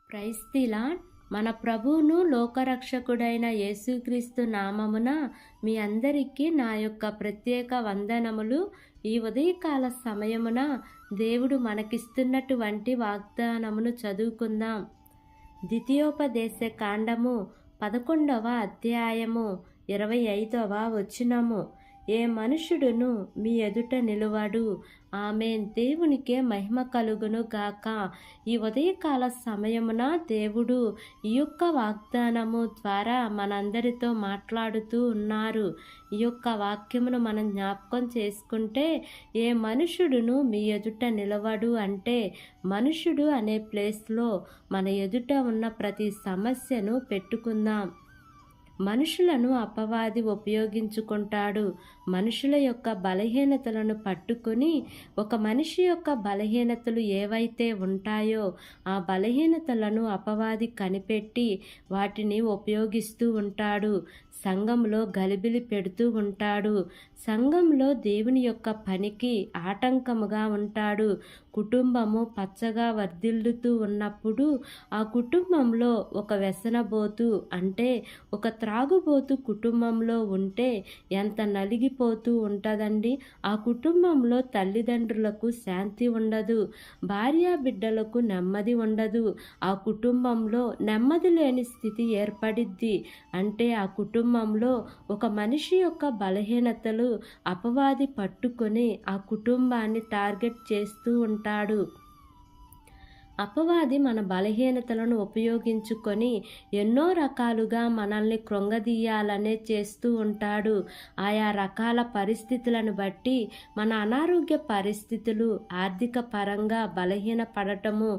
Praise the lord. మన ప్రభువును లోకరక్షకుడైన యేసుక్రీస్తు నామమున మీ అందరికీ నా యొక్క ప్రత్యేక వందనములు. ఈ ఉదయకాల సమయమున దేవుడు మనకిస్తున్నటువంటి వాగ్దానమును చదువుకుందాం. ద్వితీయోపదేశ కాండము 11వ అధ్యాయము 25వ వచనము. ఏ మనుషుడును మీ ఎదుట నిలువడు. ఆమేన్. దేవునికే మహిమ కలుగును గాక. ఈ ఉదయకాల సమయమున దేవుడు ఈ యొక్క వాగ్దానము ద్వారా మనందరితో మాట్లాడుతూ ఉన్నారు. ఈ యొక్క వాక్యమును మనం జ్ఞాపకం చేసుకుంటే, ఏ మనుషుడును మీ ఎదుట నిలవడు అంటే, మనుషుడు అనే ప్లేస్లో మన ఎదుట ఉన్న ప్రతి సమస్యను పెట్టుకుందాం. మనుషులను అపవాది ఉపయోగించుకుంటాడు. మనుషుల యొక్క బలహీనతలను పట్టుకొని, ఒక మనిషి యొక్క బలహీనతలు ఏవైతే ఉంటాయో ఆ బలహీనతలను అపవాది కనిపెట్టి వాటిని ఉపయోగిస్తూ ఉంటాడు. సంఘంలో గలిబిలి పెడుతూ ఉంటాడు. సంఘంలో దేవుని యొక్క పనికి ఆటంకముగా ఉంటాడు. కుటుంబము పచ్చగా వర్ధిల్లుతూ ఉన్నప్పుడు ఆ కుటుంబంలో ఒక వ్యసనబోతు అంటే ఒక త్రాగుబోతు కుటుంబంలో ఉంటే ఎంత నలిగిపోతూ ఉంటుందండి. ఆ కుటుంబంలో తల్లిదండ్రులకు శాంతి ఉండదు, భార్యా బిడ్డలకు నెమ్మది ఉండదు. ఆ కుటుంబంలో నెమ్మది లేని స్థితి ఏర్పడిద్ది. అంటే ఆ కుటుంబంలో ఒక మనిషి యొక్క బలహీనతలు అపవాది పట్టుకొని ఆ కుటుంబాన్ని టార్గెట్ చేస్తూ ఉంటాడు. అపవాది మన బలహీనతలను ఉపయోగించుకొని ఎన్నో రకాలుగా మనల్ని కృంగదీయాలనే చేస్తూ ఉంటాడు. ఆయా రకాల పరిస్థితులను బట్టి మన అనారోగ్య పరిస్థితులు, ఆర్థిక పరంగా బలహీనపడటము,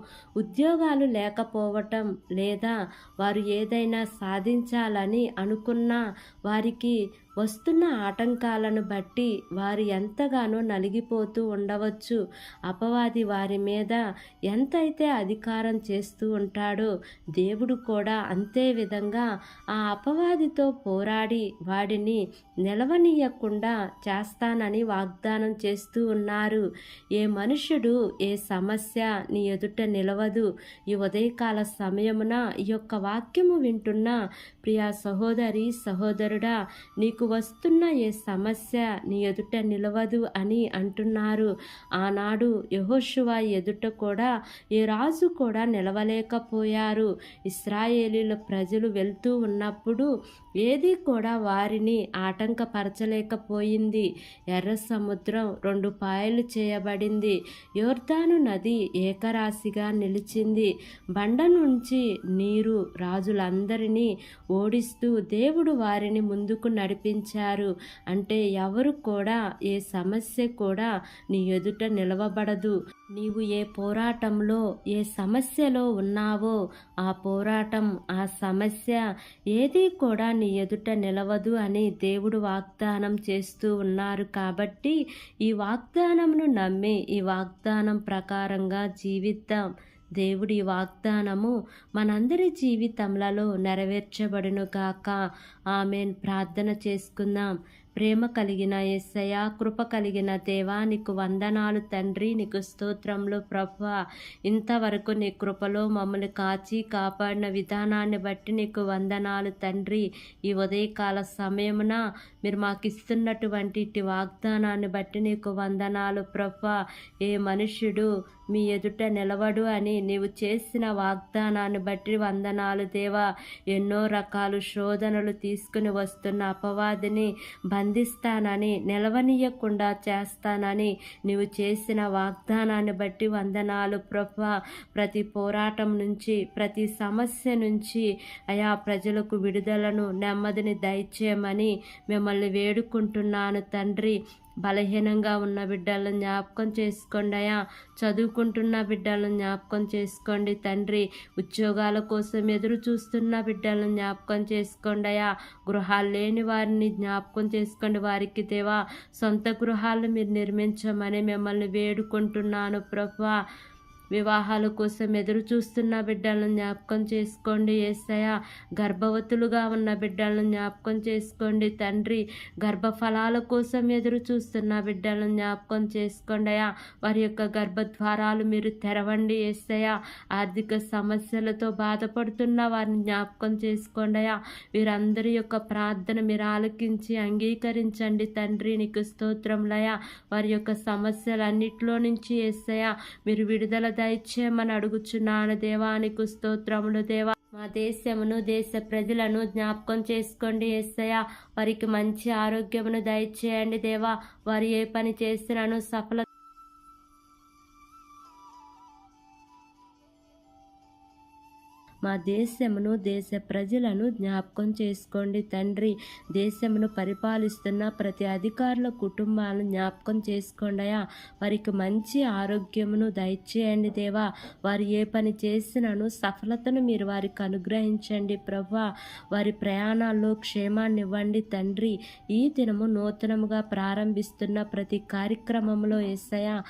ఉద్యోగాలు లేకపోవటం, లేదా వారు ఏదైనా సాధించాలని అనుకున్నా వారికి వస్తున్న ఆటంకాలను బట్టి వారు ఎంతగానో నలిగిపోతూ ఉండవచ్చు. అపవాది వారి మీద ఎంతైతే అధికారం చేస్తూ ఉంటాడో దేవుడు కూడా అంతే విధంగా ఆ అపవాదితో పోరాడి వాడిని నిలవనీయకుండా చేస్తానని వాగ్దానం చేస్తూ ఉన్నారు. ఏ మనుషుడు, ఏ సమస్య నీ ఎదుట నిలవదు. ఈ ఉదయకాల సమయమున ఈ యొక్క వాక్యము వింటున్న ప్రియా సహోదరి సహోదరుడా, నీకు వస్తున్న ఏ సమస్య నీ ఎదుట నిలవదు అని అంటున్నారు. ఆనాడు యెహోషువ ఎదుట కూడా ఏ రాజు కూడా నిలవలేకపోయారు. ఇశ్రాయేలీల ప్రజలు వెళ్తూ ఉన్నప్పుడు ఏది కూడా వారిని ఆటంకపరచలేకపోయింది. ఎర్ర సముద్రం 2 పాయలు చేయబడింది. యోర్దాను నది ఏకరాశిగా నిలిచింది. బండ నుంచి నీరు రాజులందరినీ ఓడిస్తూ దేవుడు వారిని ముందుకు నడిపించారు. అంటే ఎవరు కూడా, ఏ సమస్య కూడా నీ ఎదుట నిలవబడదు. నీవు ఏ పోరాటంలో, ఏ సమస్యలో ఉన్నావో ఆ పోరాటం, ఆ సమస్య ఏది కూడా నీ ఎదుట నిలవదు అని దేవుడు వాగ్దానం చేస్తూ ఉన్నారు. కాబట్టి ఈ వాగ్దానంను నమ్మి ఈ వాగ్దానం ప్రకారంగా జీవిద్దాం. దేవుడి వాగ్దానము మనందరి జీవితములలో నెరవేర్చబడును గాక. ఆమేన్. ప్రార్థన చేసుకుందాం. ప్రేమ కలిగిన యేసయ్య, కృప కలిగిన దేవా, నీకు వందనాలు తండ్రి. నీకు స్తోత్రములు ప్రభువా. ఇంతవరకు నీ కృపలో మమ్మల్ని కాచి కాపాడిన విధానాన్ని బట్టి నీకు వందనాలు తండ్రి. ఈ ఉదయకాల సమయమున మీరు మాకు ఇస్తున్నటువంటి ఇటు వాగ్దానాన్ని బట్టి నీకు వందనాలు ప్రభువా. ఏ మనుష్యుడు మీ ఎదుట నిలవడు అని నీవు చేసిన వాగ్దానాన్ని బట్టి వందనాలు దేవా. ఎన్నో రకాల శోధనలు తీసుకుని వస్తున్న అపవాదిని బంధిస్తానని, నిలవనీయకుండా చేస్తానని నీవు చేసిన వాగ్దానాన్ని బట్టి వందనాలు ప్రభువా. ప్రతి పోరాటం నుంచి, ప్రతి సమస్య నుంచి అయా ప్రజలకు విడుదలను, నెమ్మదిని దయచేయమని మిమ్మల్ని వేడుకుంటున్నాను తండ్రి. బలహీనంగా ఉన్న బిడ్డలను జ్ఞాపకం చేసుకోండి అయ్యా. చదువుకుంటున్న బిడ్డలను జ్ఞాపకం చేసుకోండి తండ్రి. ఉద్యోగాల కోసం ఎదురు చూస్తున్న బిడ్డలను జ్ఞాపకం చేసుకోండి అయ్యా. గృహాలు లేని వారిని జ్ఞాపకం చేసుకోండి. వారికి దేవా సొంత గృహాలను మీరు నిర్మించమని మిమ్మల్ని వేడుకుంటున్నాను ప్రభువా. వివాహాల కోసం ఎదురు చూస్తున్న బిడ్డలను జ్ఞాపకం చేసుకోండి యేసయ్య. గర్భవతులుగా ఉన్న బిడ్డలను జ్ఞాపకం చేసుకోండి తండ్రి. గర్భఫలాల కోసం ఎదురు చూస్తున్న బిడ్డలను జ్ఞాపకం చేసుకోండి అయ్యా. వారి యొక్క గర్భద్వారాలు మీరు తెరవండి యేసయ్య. ఆర్థిక సమస్యలతో బాధపడుతున్న వారిని జ్ఞాపకం చేసుకోండి అయ్యా. వీరందరి యొక్క ప్రార్థన మీరు ఆలకించి అంగీకరించండి తండ్రి. నీకు స్తోత్రములయ్యా. వారి యొక్క సమస్యలన్నిటిలో నుంచి యేసయ్య మీరు విడుదల దయచేయమని అడుగుచున్నాను దేవా. నీకు స్తోత్రములు దేవా. మా దేశమును దేశ ప్రజలను జ్ఞాపకం చేసుకోండి యేసయ్య. వారికి మంచి ఆరోగ్యమును దయచేయండి దేవా. వారు ఏ పని చేసినాను సఫల మా దేశమును దేశ ప్రజలను జ్ఞాపకం చేసుకోండి తండ్రి. దేశమును పరిపాలిస్తున్న ప్రతి అధికారుల కుటుంబాలను జ్ఞాపకం చేసుకోండి అయ్యా. వారికి మంచి ఆరోగ్యమును దయచేయండి దేవా. వారు ఏ పని చేసినాను సఫలతను మీరు వారికి అనుగ్రహించండి ప్రభువా. వారి ప్రయాణాల్లో క్షేమాన్ని ఇవ్వండి తండ్రి. ఈ దినము నూతనముగా ప్రారంభిస్తున్న ప్రతి కార్యక్రమంలో యేసయ్య